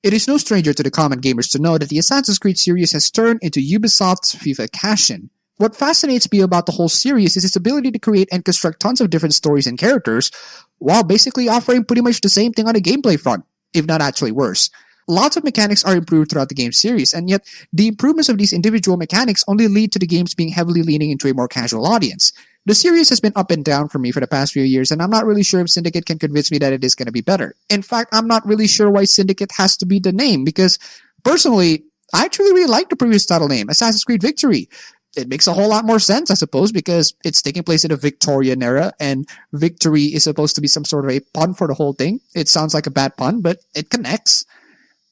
It is no stranger to the common gamers to know that the Assassin's Creed series has turned into Ubisoft's FIFA cash-in. What fascinates me about the whole series is its ability to create and construct tons of different stories and characters, while basically offering pretty much the same thing on the gameplay front, if not actually worse. Lots of mechanics are improved throughout the game series, and yet the improvements of these individual mechanics only lead to the games being heavily leaning into a more casual audience. The series has been up and down for me for the past few years, and I'm not really sure if Syndicate can convince me that it is going to be better. In fact, I'm not really sure why Syndicate has to be the name, because personally, I actually really like the previous title name, Assassin's Creed Victory. It makes a whole lot more sense, I suppose, because it's taking place in the Victorian era, and victory is supposed to be some sort of a pun for the whole thing. It sounds like a bad pun, but it connects.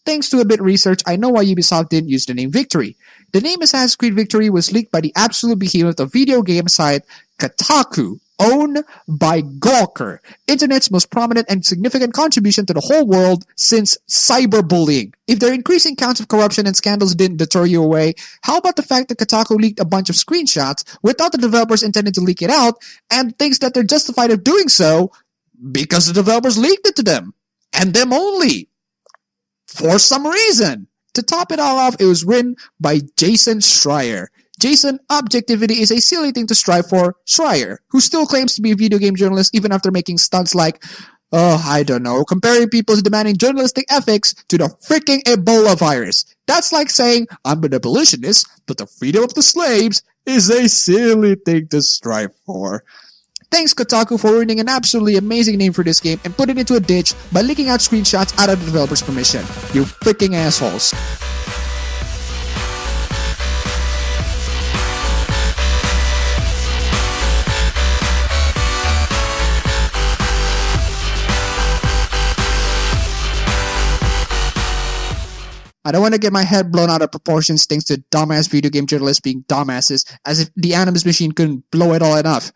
Thanks to a bit of research, I know why Ubisoft didn't use the name Victory. The name Assassin's Creed Victory was leaked by the absolute behemoth of video game site Kotaku, owned by Gawker, internet's most prominent and significant contribution to the whole world since cyberbullying. If their increasing counts of corruption and scandals didn't deter you away, how about the fact that Kotaku leaked a bunch of screenshots without the developers intending to leak it out, and thinks that they're justified of doing so because the developers leaked it to them, and them only. For some reason. To top it all off, it was written by Jason Schreier. Jason, objectivity is a silly thing to strive for. Schreier, who still claims to be a video game journalist even after making stunts like, I don't know, comparing people's demanding journalistic ethics to the freaking Ebola virus. That's like saying, I'm an abolitionist, but the freedom of the slaves is a silly thing to strive for. Thanks Kotaku for ruining an absolutely amazing name for this game and putting it into a ditch by leaking out screenshots out of the developer's permission. You freaking assholes. I don't want to get my head blown out of proportions thanks to dumbass video game journalists being dumbasses, as if the Animus machine couldn't blow it all enough.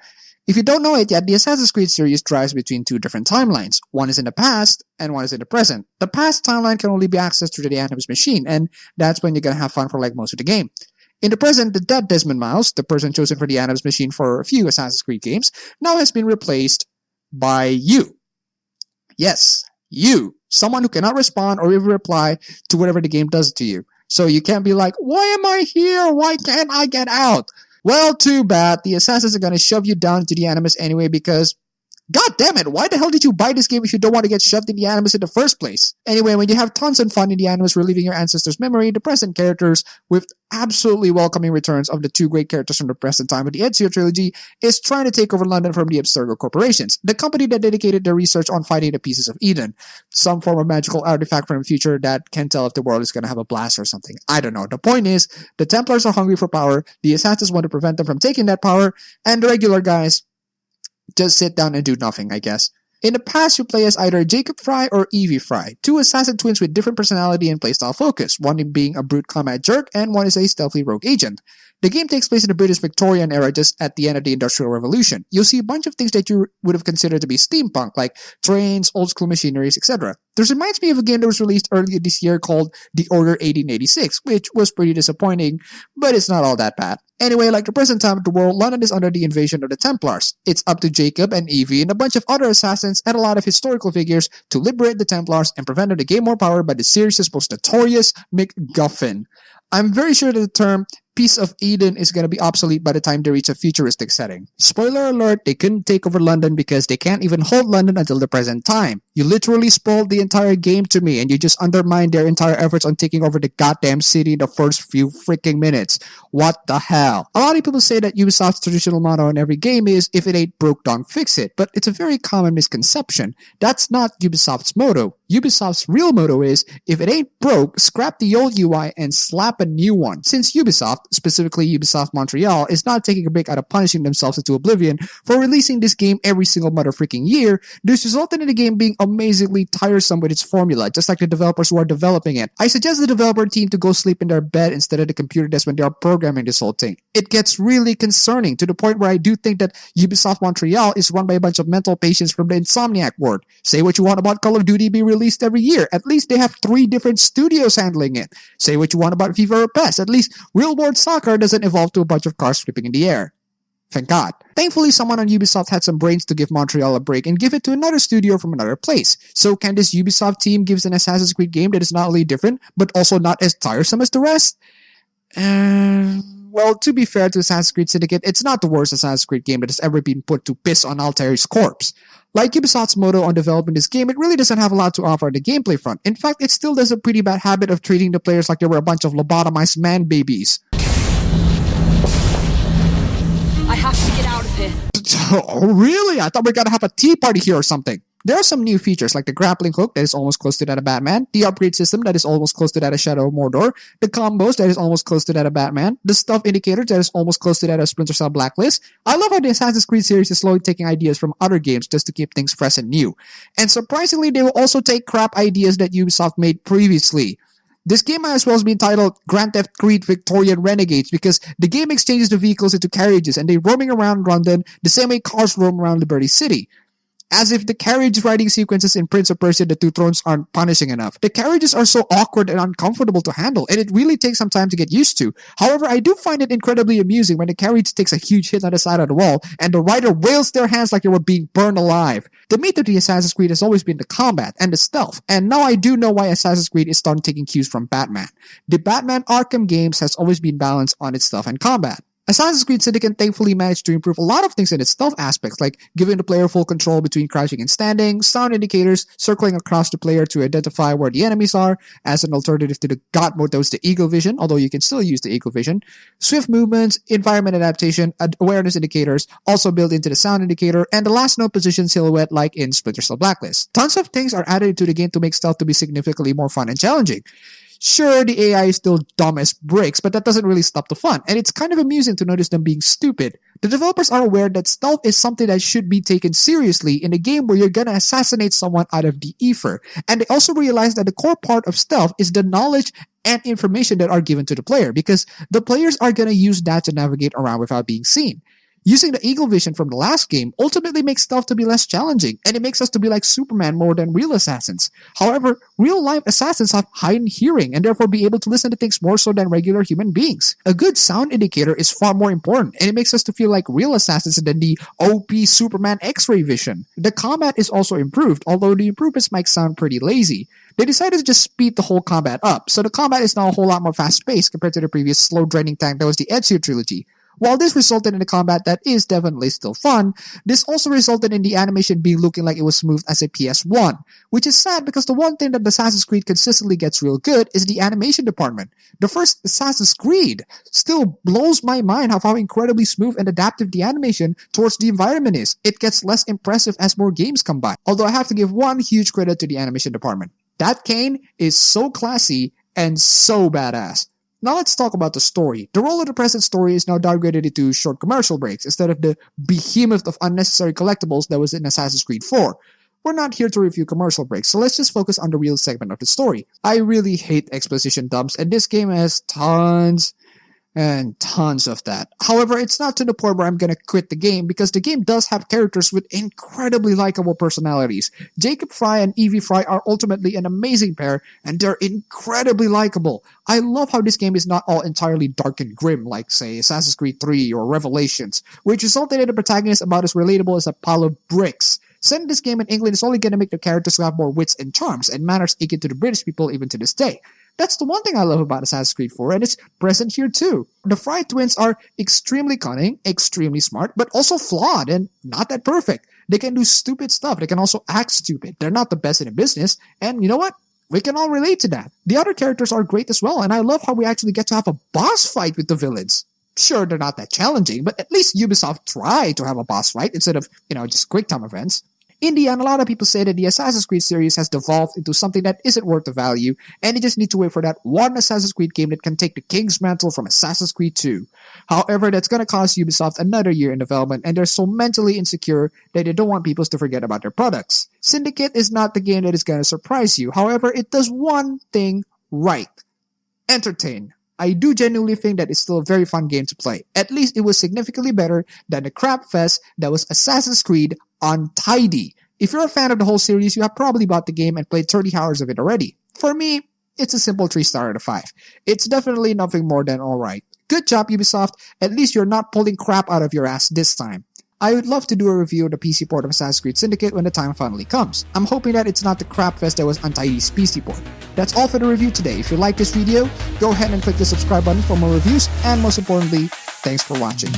If you don't know it yet, the Assassin's Creed series drives between two different timelines. One is in the past, and one is in the present. The past timeline can only be accessed through the Animus machine, and that's when you're gonna have fun for like most of the game. In the present, the dead Desmond Miles, the person chosen for the Animus machine for a few Assassin's Creed games, now has been replaced by you. Yes, you. Someone who cannot respond or even reply to whatever the game does to you. So you can't be like, why am I here? Why can't I get out? Well, too bad. The assassins are gonna shove you down into the Animus anyway because, god damn it, why the hell did you buy this game if you don't want to get shoved in the Animus in the first place? Anyway, when you have tons of fun in the Animus reliving your ancestors' memory, the present characters, with absolutely welcoming returns of the two great characters from the present time of the Ezio trilogy, is trying to take over London from the Abstergo corporations, the company that dedicated their research on finding the pieces of Eden, some form of magical artifact from the future that can tell if the world is going to have a blast or something. I don't know. The point is, the Templars are hungry for power, the assassins want to prevent them from taking that power, and the regular guys just sit down and do nothing, I guess. In the past, you play as either Jacob Fry or Evie Fry, two assassin twins with different personality and playstyle focus, one being a brute combat jerk and one is a stealthy rogue agent. The game takes place in the British Victorian era just at the end of the Industrial Revolution. You'll see a bunch of things that you would have considered to be steampunk, like trains, old-school machineries, etc. This reminds me of a game that was released earlier this year called The Order 1886, which was pretty disappointing, but it's not all that bad. Anyway, like the present time of the world, London is under the invasion of the Templars. It's up to Jacob and Evie and a bunch of other assassins and a lot of historical figures to liberate the Templars and prevent them to gain more power by the series' most notorious MacGuffin. I'm very sure that the term Piece of Eden is going to be obsolete by the time they reach a futuristic setting. Spoiler alert, they couldn't take over London because they can't even hold London until the present time. You literally spoiled the entire game to me and you just undermined their entire efforts on taking over the goddamn city in the first few freaking minutes. What the hell? A lot of people say that Ubisoft's traditional motto in every game is, if it ain't broke, don't fix it. But it's a very common misconception. That's not Ubisoft's motto. Ubisoft's real motto is, if it ain't broke, scrap the old UI and slap a new one. Since Ubisoft, specifically Ubisoft Montreal, is not taking a break out of punishing themselves into oblivion for releasing this game every single mother freaking year, this resulted in the game being amazingly tiresome with its formula, just like the developers who are developing it. I suggest the developer team to go sleep in their bed instead of the computer desk when they are programming this whole thing. It gets really concerning to the point where I do think that Ubisoft Montreal is run by a bunch of mental patients from the Insomniac world. Say what you want about Call of Duty being released every year, at least they have 3 different studios handling it. Say what you want about FIFA or PES, at least real world soccer doesn't evolve to a bunch of cars flipping in the air. Thank God. Thankfully, someone on Ubisoft had some brains to give Montreal a break and give it to another studio from another place. So can this Ubisoft team give an Assassin's Creed game that is not only different, but also not as tiresome as the rest? Well, to be fair to Assassin's Creed Syndicate, it's not the worst Assassin's Creed game that has ever been put to piss on Altair's corpse. Like Ubisoft's motto on developing this game, it really doesn't have a lot to offer on the gameplay front. In fact, it still does a pretty bad habit of treating the players like they were a bunch of lobotomized man babies. I have to get out of here. Oh, really? I thought we were gonna have a tea party here or something. There are some new features like the grappling hook that is almost close to that of Batman, the upgrade system that is almost close to that of Shadow of Mordor, the combos that is almost close to that of Batman, the stuff indicator that is almost close to that of Splinter Cell Blacklist. I love how the Assassin's Creed series is slowly taking ideas from other games just to keep things fresh and new. And surprisingly, they will also take crap ideas that Ubisoft made previously. This game might as well be entitled Grand Theft Creed Victorian Renegades because the game exchanges the vehicles into carriages and they're roaming around London the same way cars roam around Liberty City. As if the carriage riding sequences in Prince of Persia: The Two Thrones aren't punishing enough. The carriages are so awkward and uncomfortable to handle, and it really takes some time to get used to. However, I do find it incredibly amusing when the carriage takes a huge hit on the side of the wall, and the rider wails their hands like they were being burned alive. The meat of the Assassin's Creed has always been the combat and the stealth, and now I do know why Assassin's Creed is starting taking cues from Batman. The Batman Arkham games has always been balanced on its stealth and combat. Assassin's Creed Syndicate thankfully managed to improve a lot of things in its stealth aspects, like giving the player full control between crouching and standing, sound indicators, circling across the player to identify where the enemies are, as an alternative to the God mode that was the Eagle Vision, although you can still use the Eagle Vision, swift movements, environment adaptation, awareness indicators, also built into the sound indicator, and the last node position silhouette like in Splinter Cell Blacklist. Tons of things are added into the game to make stealth to be significantly more fun and challenging. Sure, the AI is still dumb as bricks, but that doesn't really stop the fun, and it's kind of amusing to notice them being stupid. The developers are aware that stealth is something that should be taken seriously in a game where you're gonna assassinate someone out of the ether, and they also realize that the core part of stealth is the knowledge and information that are given to the player, because the players are gonna use that to navigate around without being seen. Using the Eagle Vision from the last game ultimately makes stealth to be less challenging, and it makes us to be like Superman more than real assassins. However, real-life assassins have heightened hearing and therefore be able to listen to things more so than regular human beings. A good sound indicator is far more important, and it makes us to feel like real assassins than the OP Superman X-ray vision. The combat is also improved, although the improvements might sound pretty lazy. They decided to just speed the whole combat up, so the combat is now a whole lot more fast-paced compared to the previous slow-draining tank that was the Ezio trilogy. While this resulted in a combat that is definitely still fun, this also resulted in the animation being looking like it was smooth as a PS1, which is sad because the one thing that Assassin's Creed consistently gets real good is the animation department. The first Assassin's Creed still blows my mind how incredibly smooth and adaptive the animation towards the environment is. It gets less impressive as more games come by, although I have to give one huge credit to the animation department. That cane is so classy and so badass. Now let's talk about the story. The role of the present story is now downgraded into short commercial breaks instead of the behemoth of unnecessary collectibles that was in Assassin's Creed 4. We're not here to review commercial breaks, so let's just focus on the real segment of the story. I really hate exposition dumps, and this game has tons and tons of that. However, it's not to the point where I'm gonna quit the game because the game does have characters with incredibly likable personalities. Jacob Fry and Evie Fry are ultimately an amazing pair, and they're incredibly likable. I love how this game is not all entirely dark and grim like, say, Assassin's Creed 3 or Revelations, which resulted in the protagonist about as relatable as a pile of bricks. Setting this game in England is only gonna make the characters who have more wits and charms and manners akin to the British people even to this day. That's the one thing I love about Assassin's Creed 4, and it's present here too. The Fry twins are extremely cunning, extremely smart, but also flawed and not that perfect. They can do stupid stuff. They can also act stupid. They're not the best in the business, and you know what? We can all relate to that. The other characters are great as well, and I love how we actually get to have a boss fight with the villains. Sure, they're not that challenging, but at least Ubisoft tried to have a boss fight instead of, just quick time events. In the end, a lot of people say that the Assassin's Creed series has devolved into something that isn't worth the value, and you just need to wait for that one Assassin's Creed game that can take the king's mantle from Assassin's Creed 2. However, that's gonna cost Ubisoft another year in development, and they're so mentally insecure that they don't want people to forget about their products. Syndicate is not the game that is gonna surprise you, however, it does one thing right. Entertain. I do genuinely think that it's still a very fun game to play. At least it was significantly better than the crap fest that was Assassin's Creed Untitled. If you're a fan of the whole series, you have probably bought the game and played 30 hours of it already. For me, it's a simple 3-star out of 5. It's definitely nothing more than alright. Good job, Ubisoft. At least you're not pulling crap out of your ass this time. I would love to do a review of the PC port of Assassin's Creed Syndicate when the time finally comes. I'm hoping that it's not the crap fest that was Untitled PC port. That's all for the review today. If you like this video, go ahead and click the subscribe button for more reviews, and most importantly, thanks for watching.